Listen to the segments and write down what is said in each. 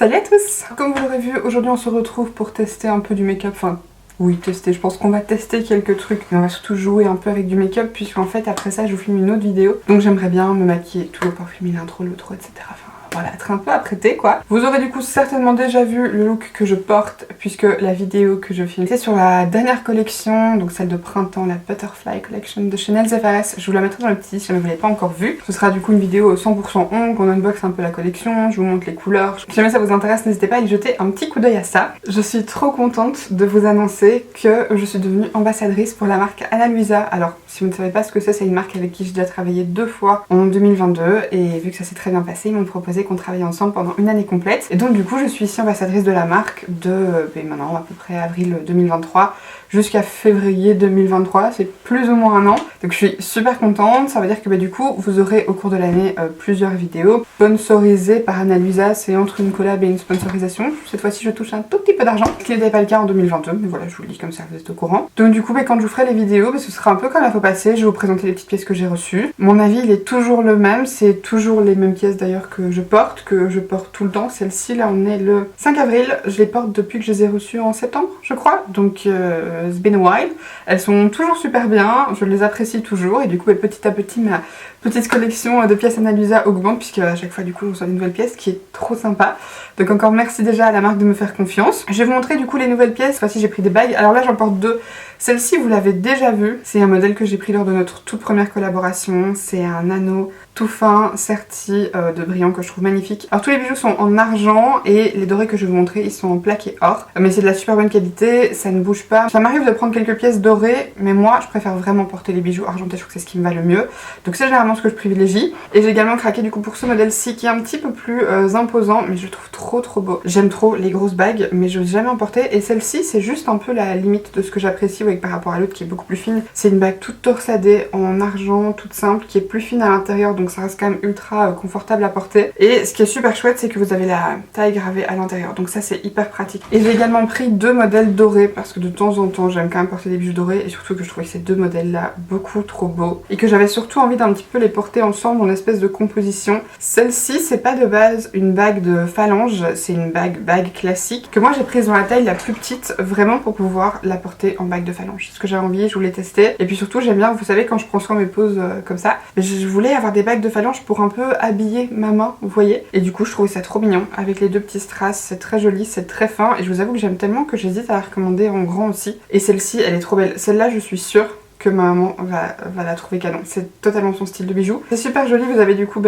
Salut à tous! Comme vous l'aurez vu, aujourd'hui on se retrouve pour tester un peu du make-up, enfin oui tester, je pense qu'on va tester quelques trucs, mais on va surtout jouer un peu avec du make-up puisqu'en fait après ça je vous filme une autre vidéo, donc j'aimerais bien me maquiller tout pour filmer l'intro, l'outro, etc. Enfin, voilà, être un peu apprêtée quoi. Vous aurez du coup certainement déjà vu le look que je porte puisque la vidéo que je filme c'est sur la dernière collection, donc celle de printemps, la Butterfly Collection de Chanel ZFS. Je vous la mettrai dans le petit si jamais vous l'avez pas encore vue. Ce sera du coup une vidéo 100% ongles, on unbox un peu la collection, je vous montre les couleurs. Si jamais ça vous intéresse, n'hésitez pas à y jeter un petit coup d'œil à ça. Je suis trop contente de vous annoncer que je suis devenue ambassadrice pour la marque Ana Luisa. Alors si vous ne savez pas ce que c'est une marque avec qui j'ai déjà travaillé 2 fois en 2022 et vu que ça s'est très bien passé, ils m'ont proposé qu'on travaille ensemble pendant une année complète. Et donc du coup je suis ici ambassadrice de la marque de maintenant à peu près avril 2023 jusqu'à février 2023, c'est plus ou moins un an. Donc je suis super contente, ça veut dire que du coup vous aurez au cours de l'année plusieurs vidéos sponsorisées par Ana Luisa, c'est entre une collab et une sponsorisation. Cette fois-ci je touche un tout petit peu d'argent, ce qui n'était pas le cas en 2022, mais voilà je vous le dis comme ça vous êtes au courant. Donc du coup quand je vous ferai les vidéos, ce sera un peu comme la fois passée, je vais vous présenter les petites pièces que j'ai reçues. Mon avis il est toujours le même, c'est toujours les mêmes pièces d'ailleurs que je porte tout le temps. Celle-ci là on est le 5 avril, je les porte depuis que je les ai reçues en septembre je crois, donc it's been a while. Elles sont toujours super bien, je les apprécie toujours et du coup petit à petit ma petite collection de pièces Ana Luisa augmente puisque à chaque fois du coup je reçois des nouvelles pièces, qui est trop sympa. Donc encore merci déjà à la marque de me faire confiance. Je vais vous montrer du coup les nouvelles pièces. Cette fois-ci j'ai pris des bagues, alors là j'en porte deux. Celle-ci vous l'avez déjà vue, c'est un modèle que j'ai pris lors de notre toute première collaboration, c'est un anneau tout fin, serti de brillant que je trouve magnifique. Alors tous les bijoux sont en argent et les dorés que je vais vous montrer ils sont en plaqué or. Mais c'est de la super bonne qualité, ça ne bouge pas. Ça m'arrive de prendre quelques pièces dorées, mais moi je préfère vraiment porter les bijoux argentés, je trouve que c'est ce qui me va le mieux. Donc c'est généralement ce que je privilégie. Et j'ai également craqué du coup pour ce modèle-ci qui est un petit peu plus imposant, mais je le trouve trop beau. J'aime trop les grosses bagues, mais je n'ose jamais en porter. Et celle-ci c'est juste un peu la limite de ce que j'apprécie par rapport à l'autre qui est beaucoup plus fine. C'est une bague toute torsadée en argent, toute simple, qui est plus fine à l'intérieur, donc ça reste quand même ultra confortable à porter. Et ce qui est super chouette, c'est que vous avez la taille gravée à l'intérieur, donc ça c'est hyper pratique. Et j'ai également pris deux modèles dorés, parce que de temps en temps j'aime quand même porter des bijoux dorés, et surtout que je trouvais ces deux modèles là beaucoup trop beaux, et que j'avais surtout envie d'un petit peu les porter ensemble en espèce de composition. Celle-ci c'est pas de base une bague de phalange, c'est une bague classique, que moi j'ai prise dans la taille la plus petite, vraiment pour pouvoir la porter en bague de phalange. C'est ce que j'avais envie, je voulais tester. Et puis surtout j'aime bien, vous savez quand je prends soin mes poses comme ça, je voulais avoir des bagues de phalange pour un peu habiller ma main, vous voyez. Et du coup je trouvais ça trop mignon, avec les deux petits strass, c'est très joli, c'est très fin. Et je vous avoue que j'aime tellement que j'hésite à la recommander en grand aussi. Et celle-ci elle est trop belle, celle-là je suis sûre que ma maman va la trouver canon. C'est totalement son style de bijou. C'est super joli, vous avez du coup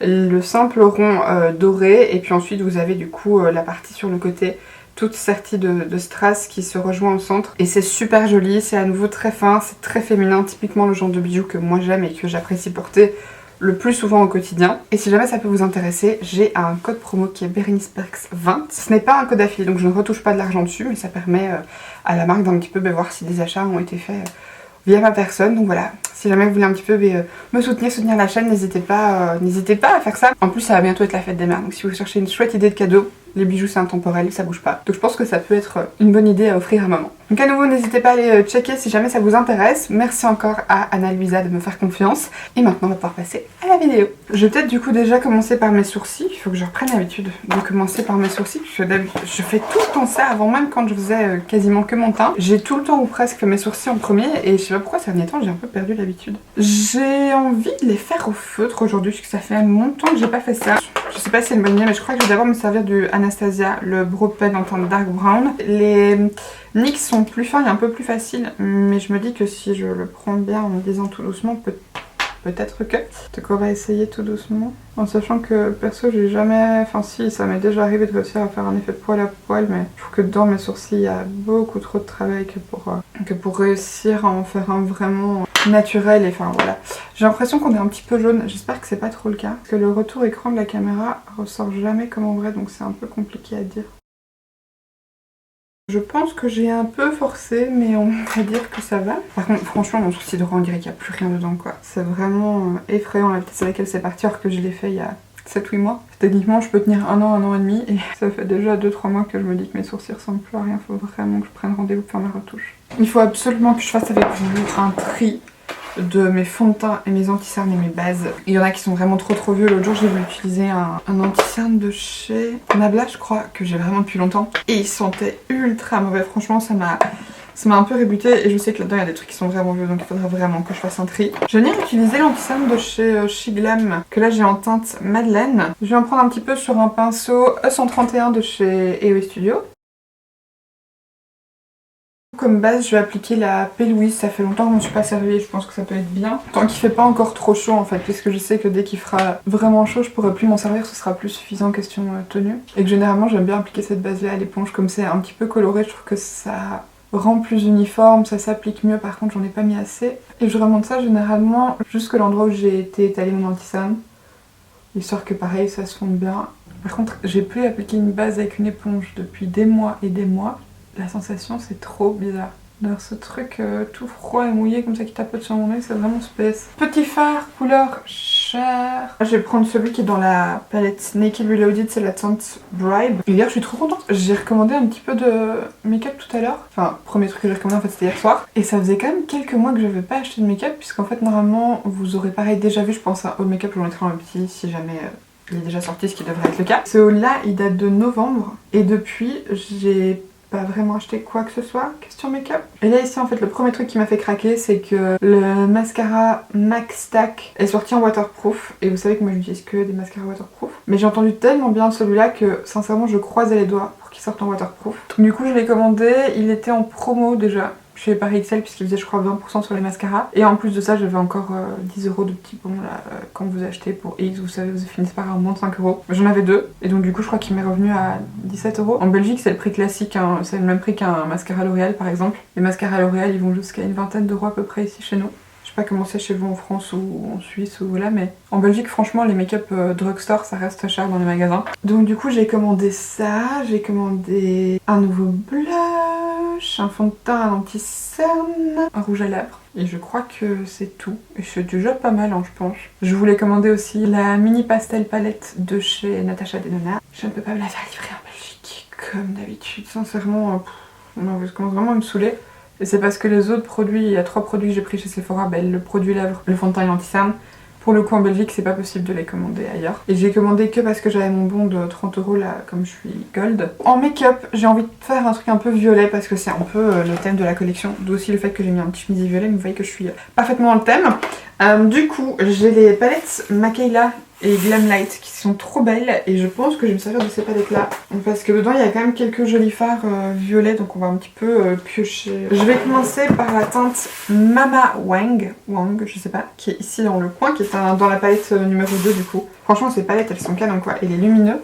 le simple rond doré et puis ensuite vous avez du coup la partie sur le côté toute sertie de strass qui se rejoint au centre. Et c'est super joli, c'est à nouveau très fin, c'est très féminin, typiquement le genre de bijoux que moi j'aime et que j'apprécie porter le plus souvent au quotidien. Et si jamais ça peut vous intéresser, j'ai un code promo qui est Berenice Perks 20. Ce n'est pas un code affilié, donc je ne retouche pas de l'argent dessus, mais ça permet à la marque d'un petit peu voir si des achats ont été faits via ma personne. Donc voilà, si jamais vous voulez un petit peu me soutenir la chaîne, n'hésitez pas à faire ça. En plus ça va bientôt être la fête des mères, donc si vous cherchez une chouette idée de cadeau, les bijoux c'est intemporel, ça bouge pas. Donc je pense que ça peut être une bonne idée à offrir à maman. Donc à nouveau n'hésitez pas à aller checker si jamais ça vous intéresse. Merci encore à Ana Luisa de me faire confiance. Et maintenant on va pouvoir passer à la vidéo. Je vais peut-être du coup déjà commencer par mes sourcils. Il faut que je reprenne l'habitude de commencer par mes sourcils. Je fais tout le temps ça, avant même quand je faisais quasiment que mon teint. J'ai tout le temps ou presque fait mes sourcils en premier et je sais pas pourquoi ces derniers temps j'ai un peu perdu l'habitude. J'ai envie de les faire au feutre aujourd'hui puisque ça fait longtemps que j'ai pas fait ça. Je sais pas si c'est une bonne idée mais je crois que je vais d'abord me servir du Anastasia, le Brow Pen en teinte dark brown. Les NYX sont plus fins et un peu plus faciles, mais je me dis que si je le prends bien en me disant tout doucement, peut-être que. Donc on va essayer tout doucement, en sachant que perso j'ai jamais, enfin si ça m'est déjà arrivé de réussir à faire un effet de poil à poil, mais je trouve que dans mes sourcils il y a beaucoup trop de travail que pour réussir à en faire un vraiment naturel. Et enfin voilà, j'ai l'impression qu'on est un petit peu jaune, j'espère que c'est pas trop le cas, parce que le retour écran de la caméra ressort jamais comme en vrai, donc c'est un peu compliqué à dire. Je pense que j'ai un peu forcé, mais on va dire que ça va. Par contre, franchement, mon sourcil droit, on dirait qu'il n'y a plus rien dedans, quoi. C'est vraiment effrayant la vitesse à laquelle c'est parti, alors que je l'ai fait il y a 7-8 mois. Techniquement, je peux tenir un an et demi, et ça fait déjà 2-3 mois que je me dis que mes sourcils ressemblent plus à rien. Faut vraiment que je prenne rendez-vous pour faire ma retouche. Il faut absolument que je fasse avec vous un tri de mes fonds de teint et mes anti-cernes et mes bases. Il y en a qui sont vraiment trop vieux. L'autre jour j'ai voulu utiliser un anti-cerne de chez Nabla je crois, que j'ai vraiment depuis longtemps. Et il sentait ultra mauvais, franchement ça m'a un peu rébuté et je sais que là-dedans il y a des trucs qui sont vraiment vieux donc il faudrait vraiment que je fasse un tri. Je viens d'utiliser l'anti-cerne de chez Shiglam que là j'ai en teinte Madeleine. Je vais en prendre un petit peu sur un pinceau E131 de chez EOE Studio. Comme base, je vais appliquer la P. Louise, ça fait longtemps que je ne me suis pas servie et je pense que ça peut être bien. Tant qu'il fait pas encore trop chaud en fait, puisque je sais que dès qu'il fera vraiment chaud, je pourrai plus m'en servir, ce sera plus suffisant question tenue. Et que généralement, j'aime bien appliquer cette base-là à l'éponge, comme c'est un petit peu coloré, je trouve que ça rend plus uniforme, ça s'applique mieux, par contre j'en ai pas mis assez. Et je remonte ça généralement jusqu'à l'endroit où j'ai été étaler mon anti-cerne, histoire que pareil, ça se fonde bien. Par contre, j'ai plus appliqué une base avec une éponge depuis des mois et des mois. La sensation c'est trop bizarre. D'ailleurs ce truc tout froid et mouillé comme ça qui tapote sur mon œil, c'est vraiment space. Petit fard couleur chair. Je vais prendre celui qui est dans la palette Naked Reloaded, c'est la teinte Bribe. Et hier je suis trop contente. J'ai recommandé un petit peu de make-up tout à l'heure. Enfin, premier truc que j'ai recommandé en fait c'était hier soir. Et ça faisait quand même quelques mois que je n'avais pas acheté de make-up, puisqu'en fait normalement vous aurez pareil déjà vu je pense un haul make-up, je vous mettrai un petit si jamais... il est déjà sorti, ce qui devrait être le cas. Ce haul là il date de novembre et depuis j'ai pas vraiment acheté quoi que ce soit, question make-up. Et là ici en fait le premier truc qui m'a fait craquer c'est que le mascara MAC Stack est sorti en waterproof. Et vous savez que moi j'utilise que des mascaras waterproof. Mais j'ai entendu tellement bien de celui-là que sincèrement je croisais les doigts pour qu'il sorte en waterproof. Donc du coup je l'ai commandé, il était en promo déjà chez Paris XL puisqu'il faisait je crois 20% sur les mascaras. Et en plus de ça j'avais encore 10 € de petits bons là quand vous achetez pour X, vous savez vous finissez par un moins de 5 €. J'en avais deux et donc du coup je crois qu'il m'est revenu à 17 €. En Belgique c'est le prix classique, hein. C'est le même prix qu'un mascara L'Oréal par exemple. Les mascaras L'Oréal ils vont jusqu'à une vingtaine d'euros à peu près ici chez nous. Je sais pas comment c'est chez vous en France ou en Suisse ou là, mais en Belgique franchement les make-up drugstore ça reste cher dans les magasins. Donc du coup j'ai commandé ça, j'ai commandé un nouveau blush, un fond de teint, un anti-cerne, un rouge à lèvres. Et je crois que c'est tout. Et c'est déjà pas mal hein, je pense. Je voulais commander aussi la mini pastel palette de chez Natasha Denona. Je ne peux pas me la faire livrer en Belgique comme d'habitude. Sincèrement, ça commence vraiment à me saouler. Et c'est parce que les autres produits, il y a 3 produits que j'ai pris chez Sephora, le produit lèvres, le fond de teint et l'anti-cerne. Pour le coup en Belgique c'est pas possible de les commander ailleurs. Et j'ai commandé que parce que j'avais mon bon de 30 € là comme je suis gold. En make-up j'ai envie de faire un truc un peu violet parce que c'est un peu le thème de la collection. D'où aussi le fait que j'ai mis un petit chemisier violet, mais vous voyez que je suis parfaitement dans le thème. Du coup j'ai les palettes Makayla et Glamlight qui sont trop belles et je pense que je vais me servir de ces palettes là parce que dedans il y a quand même quelques jolis fards violets donc on va un petit peu piocher. Je vais commencer par la teinte Mama Wang, je sais pas, qui est ici dans le coin, qui est dans la palette numéro 2 du coup. Franchement ces palettes elles sont canon quoi, et les lumineux.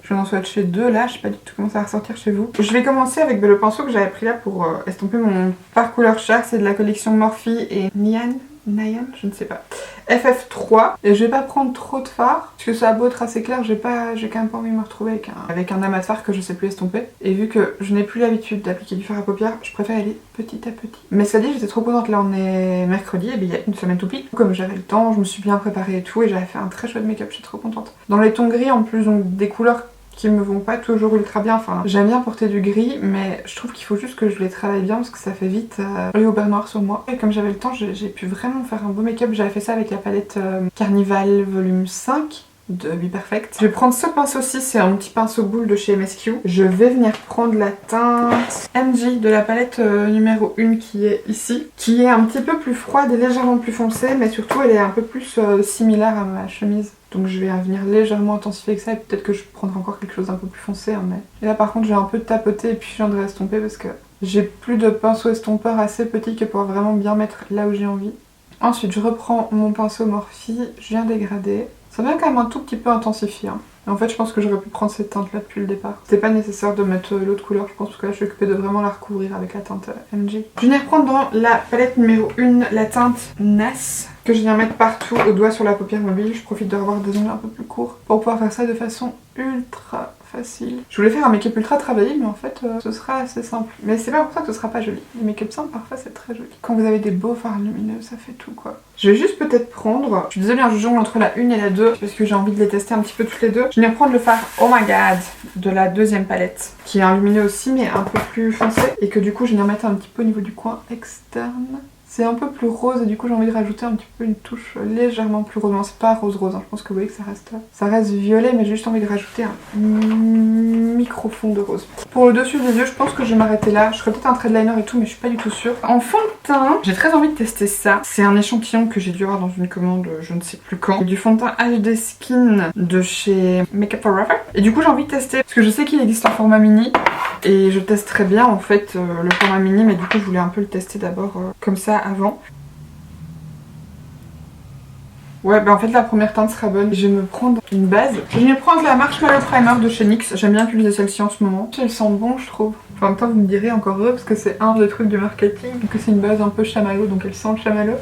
Je vais en swatcher 2 là, je sais pas du tout comment ça va ressortir chez vous. Je vais commencer avec le pinceau que j'avais pris là pour estomper mon fard couleur chair, c'est de la collection Morphe et Nyan, je ne sais pas. FF3 et je vais pas prendre trop de fard parce que ça a beau être assez clair, j'ai quand même pas envie de me retrouver avec un amas de fard que je sais plus estomper. Et vu que je n'ai plus l'habitude d'appliquer du fard à paupières, je préfère aller petit à petit. Mais ça dit, j'étais trop contente, là on est mercredi et bien il y a une semaine tout pile. Comme j'avais le temps, je me suis bien préparée et tout et j'avais fait un très chouette make-up, je suis trop contente. Dans les tons gris en plus, donc des couleurs qui me vont pas toujours ultra bien, enfin j'aime bien porter du gris mais je trouve qu'il faut juste que je les travaille bien parce que ça fait vite œil au beurre noir sur moi. Et comme j'avais le temps j'ai pu vraiment faire un beau make-up, j'avais fait ça avec la palette Carnival volume 5 de Be Perfect. Je vais prendre ce pinceau-ci, c'est un petit pinceau boule de chez MSQ. Je vais venir prendre la teinte MG de la palette numéro 1 qui est ici, qui est un petit peu plus froide et légèrement plus foncée, mais surtout elle est un peu plus similaire à ma chemise. Donc je vais venir légèrement intensifier avec ça et peut-être que je prendrai encore quelque chose d'un peu plus foncé. Hein, mais... Et là par contre j'ai un peu tapoté et puis je viendrai estomper parce que j'ai plus de pinceau estompeur assez petit que pour vraiment bien mettre là où j'ai envie. Ensuite je reprends mon pinceau Morphe, je viens dégrader. Ça vient quand même un tout petit peu intensifié. Hein. Et en fait je pense que j'aurais pu prendre cette teinte là depuis le départ. C'était pas nécessaire de mettre l'autre couleur, je pense que là je suis occupée de vraiment la recouvrir avec la teinte MG. Je viens reprendre dans la palette numéro 1 la teinte NAS que je viens mettre partout au doigt sur la paupière mobile. Je profite de revoir des ongles un peu plus courts pour pouvoir faire ça de façon ultra facile. Je voulais faire un make-up ultra travaillé mais en fait ce sera assez simple. Mais c'est pas pour ça que ce sera pas joli. Les make-up simples parfois c'est très joli. Quand vous avez des beaux fards lumineux ça fait tout quoi. Je vais juste peut-être prendre, je suis désolée je jongle entre la 1 et la 2 parce que j'ai envie de les tester un petit peu toutes les deux. Je vais prendre le fard Oh My God de la deuxième palette qui est un lumineux aussi mais un peu plus foncé et que du coup je vais en mettre un petit peu au niveau du coin externe. C'est un peu plus rose et du coup j'ai envie de rajouter un petit peu une touche légèrement plus rose. Non, c'est pas rose rose, hein. Je pense que vous voyez que ça reste violet, mais j'ai juste envie de rajouter un micro fond de rose. Pour le dessus des yeux, je pense que je vais m'arrêter là. Je ferai peut-être un trait de liner et tout, mais je suis pas du tout sûre. En fond de teint, j'ai très envie de tester ça. C'est un échantillon que j'ai dû avoir dans une commande je ne sais plus quand. C'est du fond de teint HD Skin de chez Makeup Forever. Et du coup j'ai envie de tester, parce que je sais qu'il existe en format mini. Et je teste très bien en fait le format mini, mais du coup je voulais un peu le tester d'abord comme ça avant. Ouais, bah en fait la première teinte sera bonne. Je vais me prendre une base. Je vais me prendre la Marshmallow Primer de chez NYX. J'aime bien utiliser celle-ci en ce moment. Elle sent bon, je trouve. Enfin, en même temps vous me direz encore heureux parce que c'est un des trucs du marketing, que c'est une base un peu chamallow, donc elle sent le chamallow.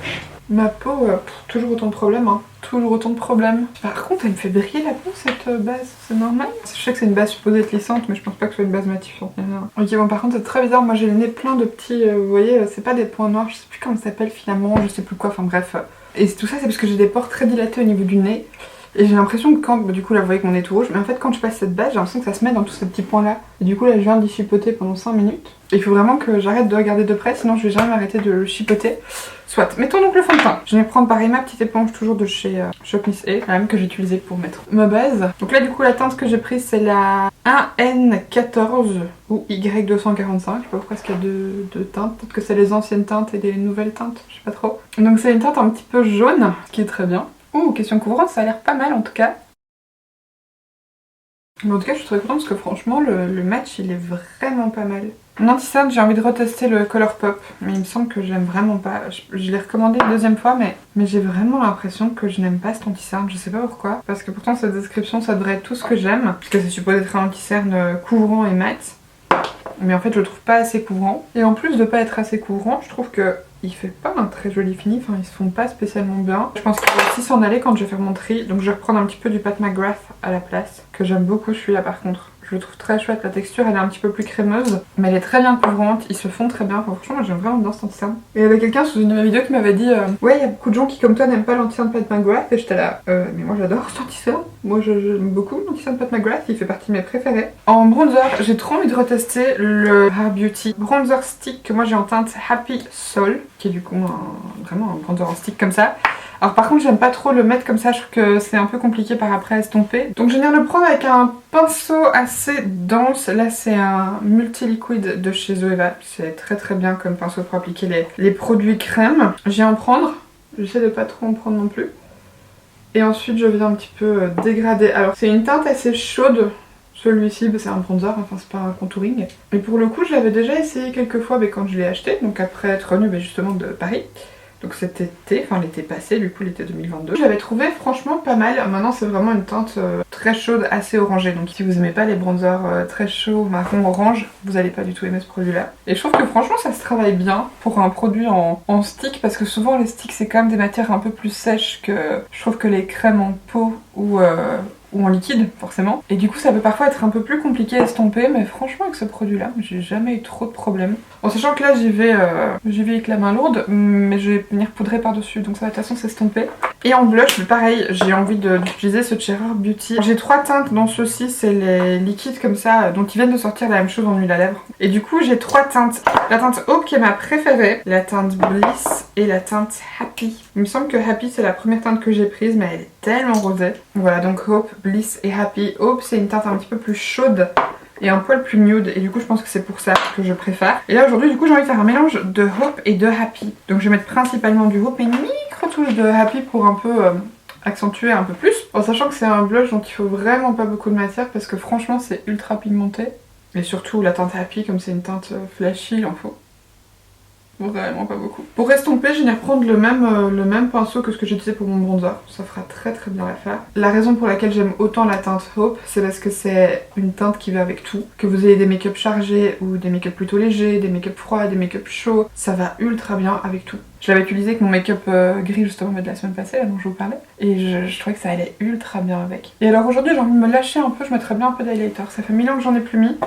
Ma peau, toujours autant de problèmes, hein. Toujours autant de problèmes. Par contre, elle me fait briller la peau cette base, c'est normal. Je sais que c'est une base supposée être lissante, mais je pense pas que ce soit une base matifiante. Ok, bon, par contre, c'est très bizarre. Moi, j'ai le nez plein de petits, vous voyez, c'est pas des points noirs, je sais plus comment ça s'appelle finalement, je sais plus quoi, enfin bref. Et tout ça, c'est parce que j'ai des pores très dilatés au niveau du nez. Et j'ai l'impression que quand, du coup là vous voyez que mon nez est tout rouge, mais en fait quand je passe cette base, j'ai l'impression que ça se met dans tous ces petits points là. Et du coup là je viens d'y chipoter pendant 5 minutes. Et il faut vraiment que j'arrête de regarder de près, sinon je vais jamais m'arrêter de le chipoter. Soit, mettons donc le fond de teint. Je vais prendre pareil ma petite éponge toujours de chez Shop Miss A, la même que j'ai utilisée pour mettre ma base. Donc là du coup la teinte que j'ai prise c'est la 1N14 ou Y245, je sais pas pourquoi est-ce qu'il y a deux teintes, peut-être que c'est les anciennes teintes et les nouvelles teintes, je sais pas trop. Donc c'est une teinte un petit peu jaune, ce qui est très bien. Ouh, question couvrante, ça a l'air pas mal en tout cas. Mais en tout cas, je suis très contente parce que franchement, le match il est vraiment pas mal. En anti-cerne, j'ai envie de retester le Colourpop, mais il me semble que je l'aime vraiment pas. Je l'ai recommandé une deuxième fois, mais j'ai vraiment l'impression que je n'aime pas cet anti-cerne, je sais pas pourquoi. Parce que pourtant, cette description, ça devrait être tout ce que j'aime, puisque c'est supposé être un anti-cerne couvrant et mat. Mais en fait, je le trouve pas assez couvrant. Et en plus de pas être assez couvrant, je trouve que il fait pas un très joli fini, enfin ils se font pas spécialement bien. Je pense qu'il va aussi s'en aller quand je vais faire mon tri, donc je vais reprendre un petit peu du Pat McGrath à la place, que j'aime beaucoup celui-là par contre. Je le trouve très chouette, la texture elle est un petit peu plus crémeuse, mais elle est très bien couvrante, ils se font très bien, enfin, franchement moi j'aime vraiment bien cet anti-cerne. Et il y avait quelqu'un sous une de mes vidéos qui m'avait dit ouais il y a beaucoup de gens qui comme toi n'aiment pas l'anti-cerne Pat McGrath, et j'étais là mais moi j'adore cet anti-cerne, moi j'aime beaucoup l'anti-cerne Pat McGrath, il fait partie de mes préférés. En bronzer, j'ai trop envie de retester le Rare Beauty Bronzer Stick que moi j'ai en teinte Happy Soul, qui est du coup vraiment un bronzer en stick comme ça. Alors par contre j'aime pas trop le mettre comme ça, je trouve que c'est un peu compliqué par après à estomper. Donc je viens de le prendre avec un pinceau assez dense. Là c'est un multi-liquide de chez Zoeva. C'est très très bien comme pinceau pour appliquer les produits crème. Je viens en prendre, j'essaie de pas trop en prendre non plus. Et ensuite je viens un petit peu dégrader. Alors c'est une teinte assez chaude. Celui-ci, c'est un bronzer, enfin c'est pas un contouring. Mais pour le coup je l'avais déjà essayé quelques fois quand je l'ai acheté, donc après être venue justement de Paris. Donc cet été, enfin l'été passé, du coup l'été 2022. Je l'avais trouvé franchement pas mal. Maintenant c'est vraiment une teinte très chaude, assez orangée. Donc si vous aimez pas les bronzers très chauds, marron, orange, vous allez pas du tout aimer ce produit là. Et je trouve que franchement ça se travaille bien pour un produit en stick. Parce que souvent les sticks c'est quand même des matières un peu plus sèches que je trouve que les crèmes en peau ou en liquide forcément. Et du coup ça peut parfois être un peu plus compliqué à estomper, mais franchement avec ce produit là j'ai jamais eu trop de problèmes. En sachant que là j'y vais avec la main lourde, mais je vais venir poudrer par dessus, donc ça va de toute façon s'estomper. Et en blush pareil, j'ai envie d'utiliser ce chez Rare Beauty. J'ai 3 teintes dans ceci, c'est les liquides comme ça dont ils viennent de sortir la même chose en huile à lèvres. Et du coup j'ai 3 teintes, la teinte Hope qui est ma préférée, la teinte Bliss et la teinte Happy. Il me semble que Happy c'est la première teinte que j'ai prise, mais elle est tellement rosée. Voilà, donc Hope, Bliss et Happy. Hope c'est une teinte un petit peu plus chaude et un poil plus nude, et du coup je pense que c'est pour ça que je préfère. Et là aujourd'hui du coup j'ai envie de faire un mélange de Hope et de Happy. Donc je vais mettre principalement du Hope et une micro-touche de Happy pour un peu accentuer un peu plus. En sachant que c'est un blush dont il faut vraiment pas beaucoup de matière parce que franchement c'est ultra pigmenté. Et surtout la teinte Happy, comme c'est une teinte flashy, il en faut vraiment pas beaucoup. Pour estomper, je viens reprendre le même pinceau que ce que j'utilisais pour mon bronzer. Ça fera très très bien l'affaire. La raison pour laquelle j'aime autant la teinte Hope, c'est parce que c'est une teinte qui va avec tout. Que vous ayez des make-up chargés ou des make-up plutôt légers, des make-up froids, des make-up chauds, ça va ultra bien avec tout. Je l'avais utilisé avec mon make-up gris justement de la semaine passée, là dont je vous parlais. Et je trouvais que ça allait ultra bien avec. Et alors aujourd'hui j'ai envie de me lâcher un peu, je mettrais bien un peu d'highlighter. Ça fait 1000 ans que j'en ai plus mis.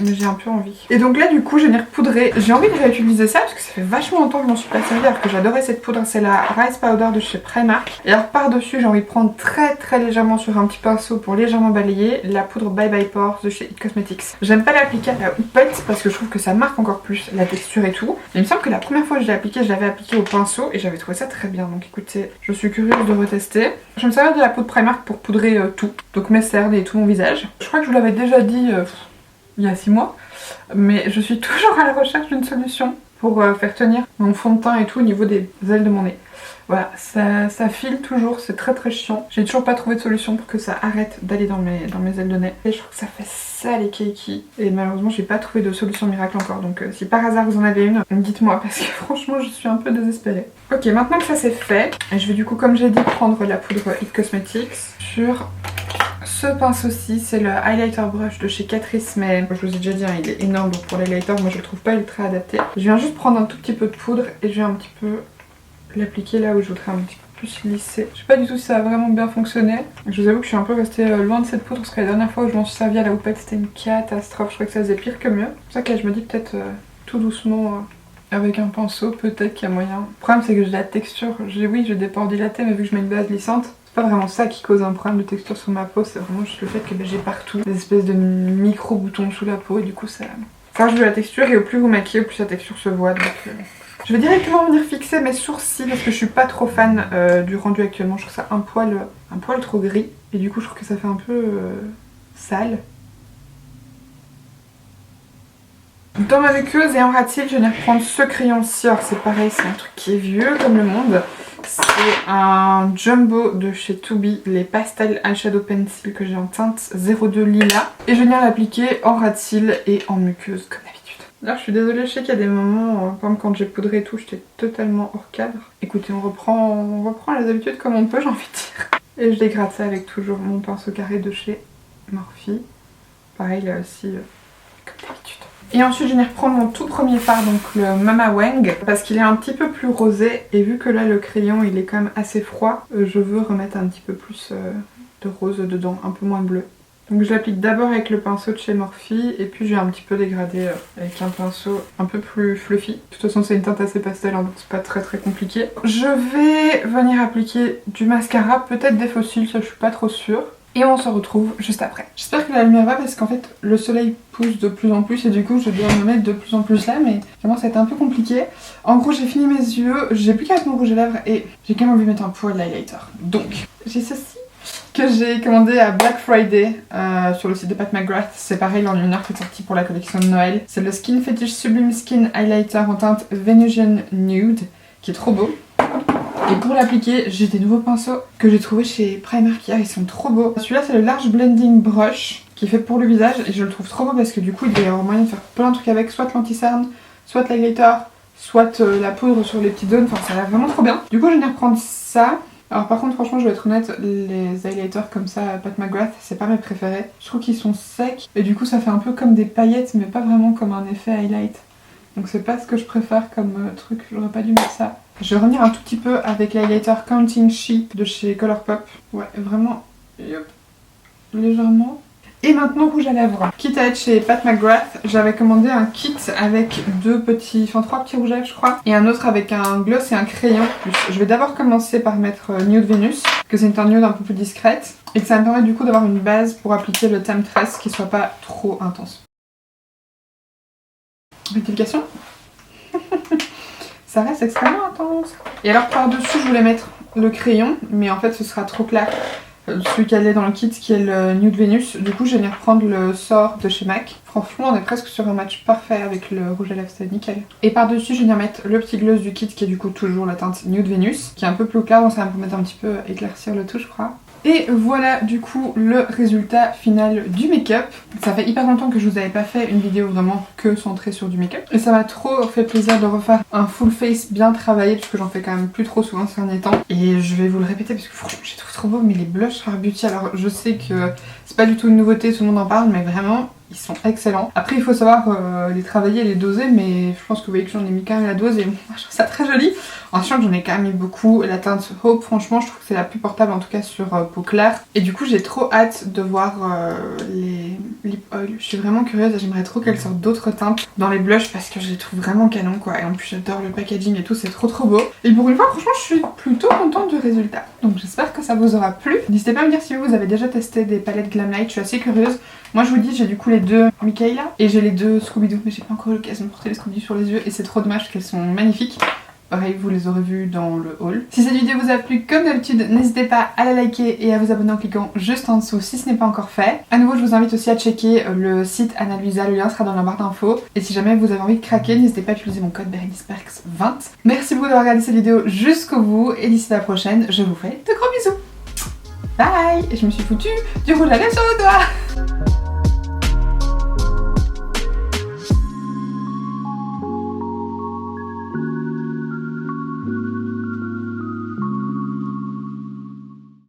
mais j'ai un peu envie. Et donc là du coup je vais venir poudrer. J'ai envie de réutiliser ça parce que ça fait vachement longtemps que je m'en suis pas servie alors que j'adorais cette poudre. C'est la Rice Powder de chez Primark. Et alors par dessus j'ai envie de prendre très légèrement sur un petit pinceau pour légèrement balayer la poudre Bye Bye Pores de chez It Cosmetics. J'aime pas l'appliquer à la houppette parce que je trouve que ça marque encore plus la texture et tout. Mais il me semble que la première fois que je l'ai appliqué, je l'avais appliqué au pinceau et j'avais trouvé ça très bien. Donc écoutez, je suis curieuse de retester. Je me servir de la poudre Primark pour poudrer tout. Donc mes cernes et tout mon visage. Je crois que je vous l'avais déjà dit il y a 6 mois. Mais je suis toujours à la recherche d'une solution pour faire tenir mon fond de teint et tout au niveau des ailes de mon nez. Voilà, ça file toujours, c'est très chiant. J'ai toujours pas trouvé de solution pour que ça arrête d'aller dans mes ailes de nez. Et je trouve que ça fait ça les keiki. Et malheureusement j'ai pas trouvé de solution miracle encore. Donc si par hasard vous en avez une, dites-moi parce que franchement je suis un peu désespérée. Ok, maintenant que ça c'est fait, je vais du coup comme j'ai dit prendre la poudre It Cosmetics sur... Ce pinceau-ci, c'est le highlighter brush de chez Catrice, mais je vous ai déjà dit, hein, il est énorme donc pour l'highlighter, moi je le trouve pas ultra adapté. Je viens juste prendre un tout petit peu de poudre et je vais un petit peu l'appliquer là où je voudrais un petit peu plus lisser. Je sais pas du tout si ça a vraiment bien fonctionné. Je vous avoue que je suis un peu restée loin de cette poudre parce que la dernière fois où je m'en suis servie à la houppette c'était une catastrophe, je crois que ça faisait pire que mieux. C'est pour ça que là je me dis peut-être tout doucement... avec un pinceau, peut-être qu'il y a moyen. Le problème c'est que j'ai la texture, oui j'ai des pores dilatés mais vu que je mets une base lissante, c'est pas vraiment ça qui cause un problème de texture sur ma peau, c'est vraiment juste le fait que j'ai partout des espèces de micro boutons sous la peau et du coup ça change de la texture et au plus vous maquillez, au plus la texture se voit. Donc je vais directement venir fixer mes sourcils parce que je suis pas trop fan du rendu actuellement, je trouve ça un poil trop gris et du coup je trouve que ça fait un peu sale. Dans ma muqueuse et en rat-cils, je vais venir prendre ce crayon-ci. Alors c'est pareil, c'est un truc qui est vieux comme le monde. C'est un Jumbo de chez Tubi, les Pastel Eyeshadow Pencil que j'ai en teinte 02 Lila. Et je vais venir l'appliquer en rat-cils et en muqueuse comme d'habitude. Là je suis désolée, je sais qu'il y a des moments, comme quand j'ai poudré et tout, j'étais totalement hors cadre. Écoutez, on reprend les habitudes comme on peut, j'ai envie de dire. Et je dégrade ça avec toujours mon pinceau carré de chez Morphe. Pareil là aussi, comme d'habitude. Et ensuite je vais venir prendre mon tout premier fard, donc le Mama Wang, parce qu'il est un petit peu plus rosé et vu que là le crayon il est quand même assez froid, je veux remettre un petit peu plus de rose dedans, un peu moins bleu. Donc je l'applique d'abord avec le pinceau de chez Morphe et puis je vais un petit peu dégrader avec un pinceau un peu plus fluffy. De toute façon c'est une teinte assez pastel hein, donc c'est pas très compliqué. Je vais venir appliquer du mascara, peut-être des faux cils, ça je suis pas trop sûre. Et on se retrouve juste après. J'espère que la lumière va parce qu'en fait le soleil pousse de plus en plus et du coup je dois me mettre de plus en plus là mais vraiment ça va être un peu compliqué. En gros j'ai fini mes yeux, j'ai plus qu'à mettre mon rouge à lèvres et j'ai quand même envie de mettre un poil d'highlighter. Donc j'ai ceci que j'ai commandé à Black Friday sur le site de Pat McGrath. C'est pareil, l'en lumière qui est sorti pour la collection de Noël. C'est le Skin Fetish Sublime Skin Highlighter en teinte Venusian Nude qui est trop beau. Et pour l'appliquer, j'ai des nouveaux pinceaux que j'ai trouvés chez Primark hier, ils sont trop beaux. Celui-là c'est le Large Blending Brush qui est fait pour le visage et je le trouve trop beau parce que du coup il doit y avoir moyen de faire plein de trucs avec, soit l'anti-cerne, soit l'highlighter, soit la poudre sur les petites zones, enfin ça a l'air vraiment trop bien. Du coup je vais venir prendre ça. Alors par contre franchement je vais être honnête, les highlighters comme ça Pat McGrath c'est pas mes préférés. Je trouve qu'ils sont secs et du coup ça fait un peu comme des paillettes mais pas vraiment comme un effet highlight. Donc c'est pas ce que je préfère comme truc, j'aurais pas dû mettre ça. Je vais revenir un tout petit peu avec l'highlighter Counting Sheet de chez Colourpop. Ouais, vraiment, yop, légèrement. Et maintenant rouge à lèvres. Quitte à être chez Pat McGrath, j'avais commandé un kit avec trois petits rouges à lèvres je crois. Et un autre avec un gloss et un crayon plus. Je vais d'abord commencer par mettre Nude Venus, que c'est une teinte nude un peu plus discrète. Et que ça me permet du coup d'avoir une base pour appliquer le Temptress qui soit pas trop intense. Rectification. Ça reste extrêmement intense. Et alors par-dessus je voulais mettre le crayon, mais en fait ce sera trop clair. Celui qui allait dans le kit qui est le Nude Venus. Du coup je vais venir prendre le Sort de chez MAC. Franchement on est presque sur un match parfait avec le rouge à lèvres, c'est nickel. Et par-dessus je vais venir mettre le petit gloss du kit qui est du coup toujours la teinte Nude Venus, qui est un peu plus clair, donc ça va me permettre un petit peu éclaircir le tout je crois. Et voilà du coup le résultat final du make-up. Ça fait hyper longtemps que je vous avais pas fait une vidéo vraiment que centrée sur du make-up. Et ça m'a trop fait plaisir de refaire un full face bien travaillé parce que j'en fais quand même plus trop souvent ces derniers temps. Et je vais vous le répéter parce que franchement j'ai trouvé trop beau, mais les blushs Rare Beauty, alors je sais que c'est pas du tout une nouveauté, tout le monde en parle, mais vraiment ils sont excellents. Après il faut savoir les travailler et les doser, mais je pense que vous voyez que j'en ai mis quand même la dose et moi je trouve ça très joli. En sachant que j'en ai quand même mis beaucoup. La teinte Hope, franchement je trouve que c'est la plus portable en tout cas sur peau claire. Et du coup j'ai trop hâte de voir les lip oil. Je suis vraiment curieuse, j'aimerais trop qu'elles sortent d'autres teintes dans les blushs parce que je les trouve vraiment canon quoi. Et en plus j'adore le packaging et tout, c'est trop beau. Et pour une fois franchement je suis plutôt contente du résultat. Donc j'espère que ça vous aura plu. N'hésitez pas à me dire si vous avez déjà testé des palettes Glamlight, je suis assez curieuse. Moi je vous dis, j'ai du coup les deux Michaela et j'ai les deux Scooby-Doo, mais j'ai pas encore eu l'occasion de porter les Scooby-Doo sur les yeux et c'est trop dommage qu'elles sont magnifiques. Pareil, vous les aurez vues dans le haul. Si cette vidéo vous a plu, comme d'habitude, n'hésitez pas à la liker et à vous abonner en cliquant juste en dessous si ce n'est pas encore fait. À nouveau, je vous invite aussi à checker le site Ana Luisa, le lien sera dans la barre d'infos. Et si jamais vous avez envie de craquer, n'hésitez pas à utiliser mon code BerenicePerks20. Merci beaucoup d'avoir regardé cette vidéo jusqu'au bout et d'ici la prochaine, je vous fais de gros bisous. Bye. Et je me suis foutue du rouge à lèvres sur le doigt.